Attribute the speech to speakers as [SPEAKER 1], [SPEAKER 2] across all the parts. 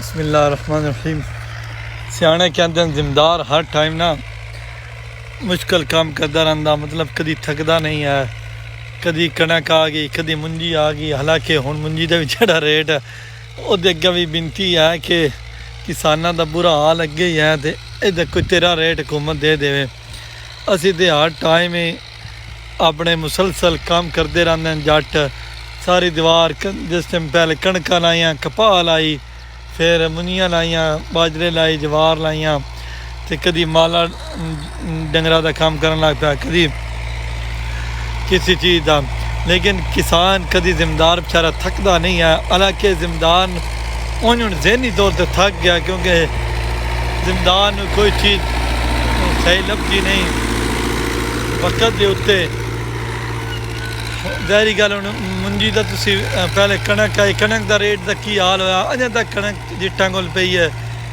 [SPEAKER 1] बिस्मिल्लाहिर्रहमानिर्रहीम। सियाने कहते हैं जिम्मेदार हर टाइम ना मुश्किल काम करता रहिंदा, मतलब कभी थकदा नहीं है। कभी कणक आ गई, कभी मुंजी आ गई। हालांकि हुण मुंजी का भी जेड़ा रेट है उहदे अगे भी बिनती है कि किसानां दा बुरा हाल अगे ही है, तो इहदा कोई तेरा रेट हुकूमत दे देवे। असीं ते हर टाइम ही अपने मुसलसल काम करते रहंदे हैं। जट सारी दीवार जिस टाइम पहले कणकां लाइयां, कपाह लाई, फिर मुनियां लाइयां, बाजरे लाई, जवार लाइयां, तो कभी माला डंगरा का काम करन लग पिया, कभी किसी चीज़ का। लेकिन किसान कभी जिम्मेदार बेचारा थकदा नहीं है। हालांकि जिम्मेदार उन्होंने हुण जहनी तौर पर थक गया, क्योंकि जिम्मेदार नूं कोई चीज़ सही लभदी नहीं वक्त के उत्ते। ज़ाहिरी गल हुण मुंजी का तुसीं पहले कणक आई, कणक का रेट का की हाल होया, अजें तक कणक जिट्टां कोल पई है,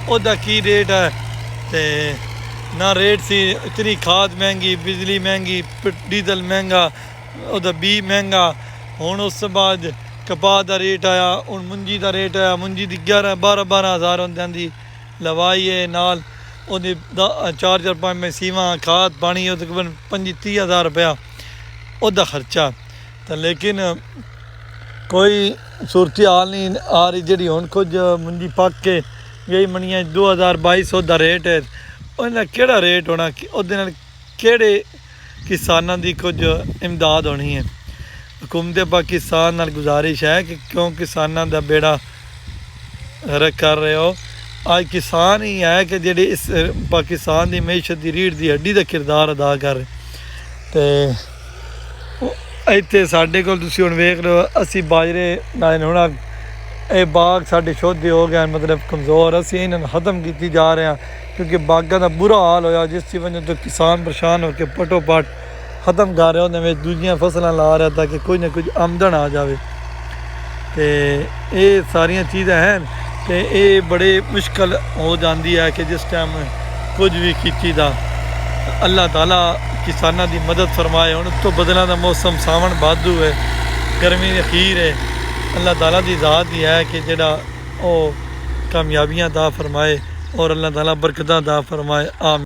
[SPEAKER 1] उसका की रेट है। तो ना रेट सी, इतनी खाद महंगी, बिजली महंगी, डीजल महंगा, उसका बी महंगा। हुण उस बाद कपाह का रेट आया, हुण मुंजी का रेट आया। मुंजी की 11-12 हज़ार होंदी लवाई है, नाल उहदी 4-5 सीवां, खाद पानी, वो तकरीबन 25-30 हज़ार रुपया उसका खर्चा। तो लेकिन कोई सूरत हाल नहीं आ रही जी। हुण कुछ मुंजी पक के गई मनिया 2200 का रेट है। उहदा केड़ा रेट होना, उहदे नाल केड़े किसानां दी कुछ इमदाद होनी है। हुकूमत पाकिस्तान नाल गुजारिश है कि क्यों किसानां दा बेड़ा गर्क कर रहे हो। आज किसान ही है कि जेह्ड़े इस पाकिस्तान की मैशत की रीढ़ की हड्डी का किरदार अदा कर रहे। तो इत्थे साडे कोल तुसीं हुण वेख रहे हो, असीं बाजरे लाए ने। हुण ये बाग साडे शोधे हो गए, मतलब कमज़ोर। असीं इन्हां नूं खत्म कीती जा रहे हैं, क्योंकि बागां दा बुरा हाल होया, जिसकी वजह तो किसान परेशान होकर पटो पट खत्म कर रहे। उहदे विच दूजियां फसलां ला रहा ताकि कोई ना कुछ आमदन आ जाए। तो ये सारियां चीज़ां हैं, तो ये बड़े मुश्किल हो जाती है कि जिस टाइम कुछ भी कीती दा। अल्लाह ताला किसानां दी मदद फरमाए। हुण तो बदलां दा मौसम, सावन भादू है, गर्मी दी अखीर है। अल्लाह ताला दी ज़ात ही है कि जेड़ा ओ कामयाबियां अता फरमाए और अल्लाह ताला बरकतां अता फरमाए। आमीन।